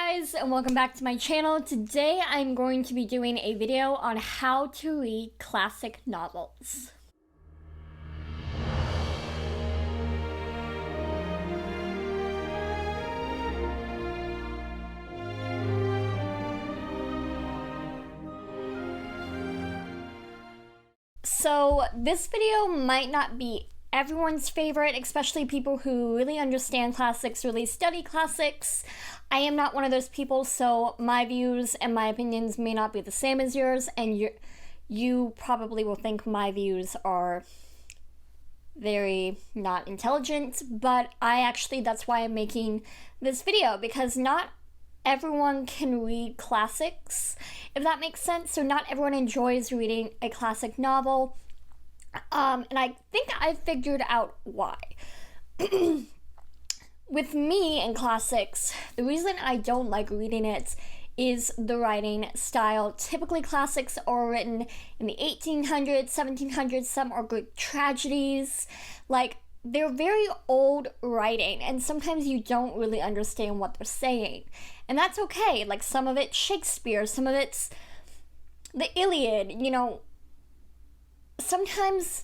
guys, and welcome back to my channel. Today I'm going to be doing a video on how to read classic novels. So this video might not be everyone's favorite, especially people who really understand classics, really study classics. I am not one of those people, so my views and my opinions may not be the same as yours, and you probably will think my views are very not intelligent, but that's why I'm making this video, because not everyone can read classics, if that makes sense. So not everyone enjoys reading a classic novel. And I think I've figured out why. With me and classics, the reason I don't like reading it is the writing style. Typically, classics are written in the 1800s, 1700s, some are Greek tragedies. Like, they're very old writing, and sometimes you don't really understand what they're saying. And that's okay. Like, some of it's Shakespeare, some of it's the Iliad, sometimes,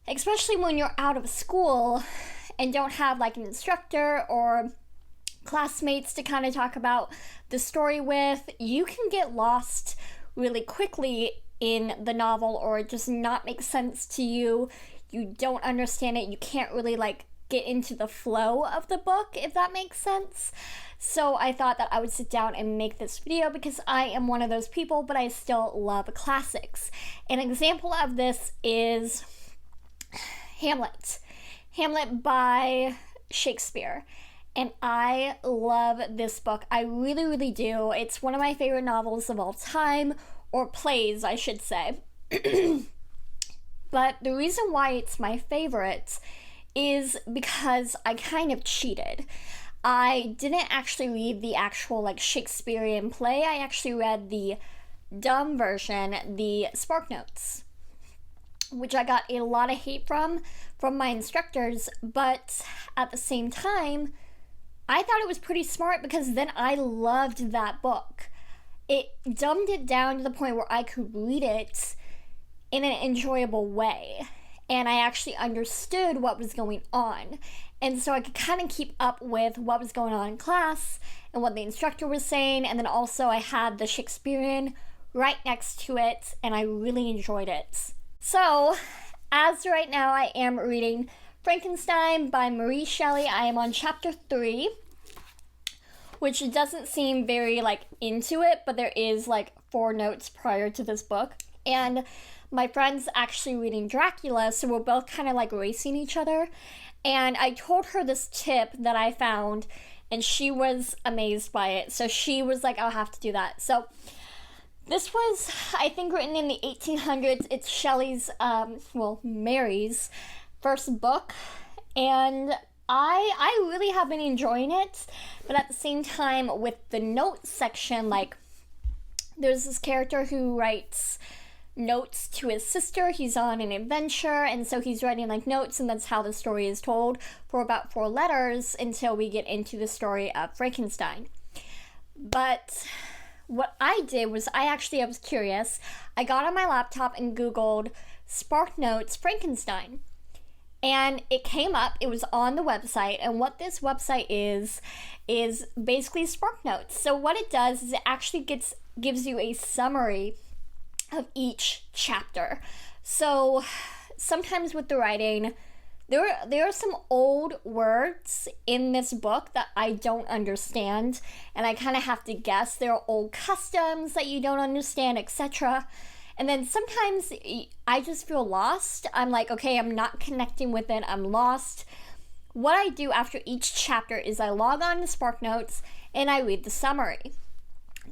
especially when you're out of school and don't have like an instructor or classmates to kind of talk about the story with, you can get lost really quickly in the novel, or it just not make sense to you. You don't understand it. You can't really like get into the flow of the book, if that makes sense. So I thought that I would sit down and make this video because I am one of those people, but I still love classics. An example of this is Hamlet. Hamlet by Shakespeare. And I love this book. I really, really do. It's one of my favorite novels of all time, or plays, I should say. But the reason why it's my favorite is because I kind of cheated. I didn't actually read the actual like Shakespearean play. I actually read the dumb version, the Spark Notes, which I got a lot of hate from my instructors, but at the same time, I thought it was pretty smart because then I loved that book. It dumbed it down to the point where I could read it in an enjoyable way, and I actually understood what was going on. And so I could kind of keep up with what was going on in class and what the instructor was saying. And then also I had the Shakespearean right next to it, and I really enjoyed it. So as right now, I am reading Frankenstein by Mary Shelley. I am on chapter 3, which doesn't seem very like into it, but there is like 4 notes prior to this book. And my friend's actually reading Dracula, so we're both kind of like racing each other. And I told her this tip that I found, and she was amazed by it. So she was like, I'll have to do that. So this was, I think, written in the 1800s. It's Shelley's, Mary's first book. And I really have been enjoying it. But at the same time, with the notes section, like, there's this character who writes notes to his sister. He's on an adventure, and so he's writing like notes, and that's how the story is told for about 4 letters until we get into the story of Frankenstein. But what I did was I was curious. I got on my laptop and Googled Spark Notes Frankenstein, and it came up. It was on the website, and what this website is basically Spark Notes. So what it does is it actually gives you a summary of each chapter. So sometimes with the writing, there are some old words in this book that I don't understand, and I kind of have to guess. There are old customs that you don't understand, etc. And then sometimes I just feel lost. I'm like, okay, I'm not connecting with it. I'm lost. What I do after each chapter is I log on to Spark Notes and I read the summary.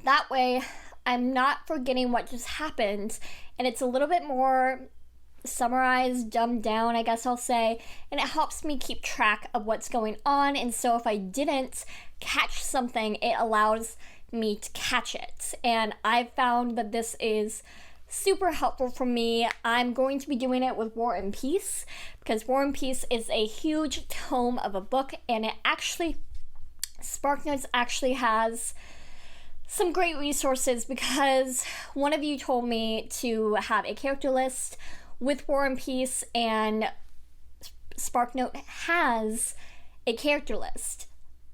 That way, I'm not forgetting what just happened, and it's a little bit more summarized, dumbed down, I guess I'll say, and it helps me keep track of what's going on. And so if I didn't catch something, it allows me to catch it. And I've found that this is super helpful for me. I'm going to be doing it with War and Peace, because War and Peace is a huge tome of a book, and it actually SparkNotes actually has some great resources, because one of you told me to have a character list with War and Peace, and SparkNote has a character list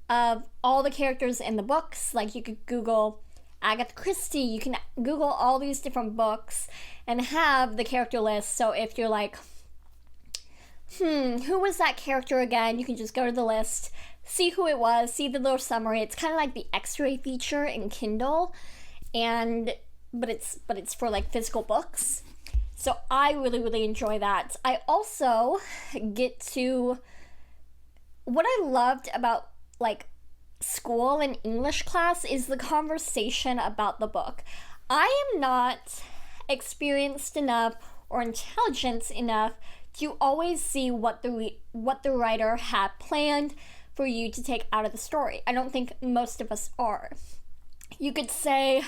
of all the characters in the books. Like, you could Google Agatha Christie, you can Google all these different books and have the character list. So if you're like, who was that character again? You can just go to the list, see who it was, see the little summary. It's kind of like the X-ray feature in Kindle, but it's for like physical books. So I really, really enjoy that. I also get to, what I loved about like school and English class is the conversation about the book. I am not experienced enough or intelligent enough to always see what the writer had planned for you to take out of the story. I don't think most of us are. You could say,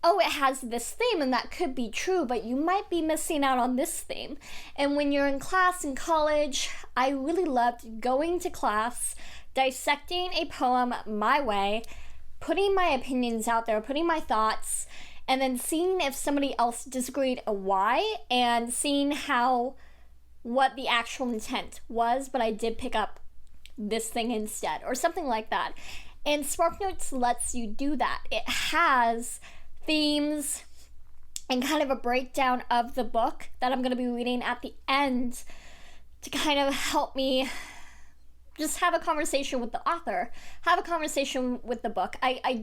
oh, it has this theme, and that could be true, but you might be missing out on this theme. And when you're in class in college, I really loved going to class, dissecting a poem my way, putting my opinions out there, putting my thoughts, and then seeing if somebody else disagreed and why, and seeing what the actual intent was, but I did pick up this thing instead, or something like that. And SparkNotes lets you do that. It has themes and kind of a breakdown of the book that I'm going to be reading at the end to kind of help me just have a conversation with the author, have a conversation with the book. I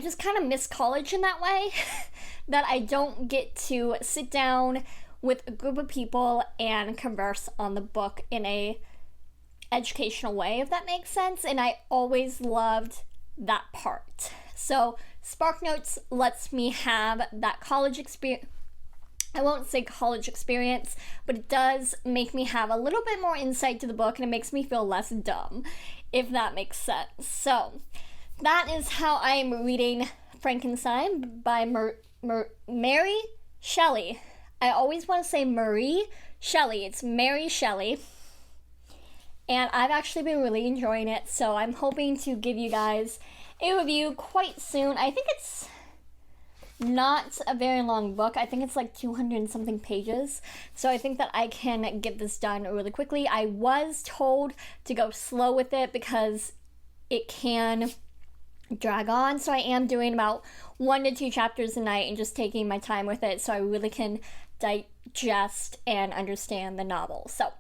just kind of miss college in that way, that I don't get to sit down with a group of people and converse on the book in a educational way, if that makes sense. And I always loved that part. So SparkNotes lets me have that college experience. I won't say college experience, but it does make me have a little bit more insight to the book, and it makes me feel less dumb, if that makes sense. So that is how I am reading Frankenstein by Mary Shelley. I always want to say Marie Shelley. It's Mary Shelley. And I've actually been really enjoying it, so I'm hoping to give you guys a review quite soon. I think it's not a very long book. I think it's like 200 and something pages. So I think that I can get this done really quickly. I was told to go slow with it because it can drag on. So I am doing about 1 to 2 chapters a night and just taking my time with it so I really can digest and understand the novel. So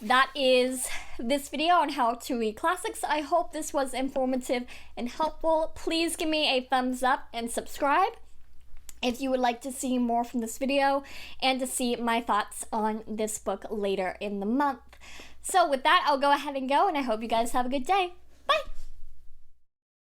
that is this video on how to read classics. I hope this was informative and helpful. Please give me a thumbs up and subscribe if you would like to see more from this video and to see my thoughts on this book later in the month. So with that, I'll go ahead and go, and I hope you guys have a good day.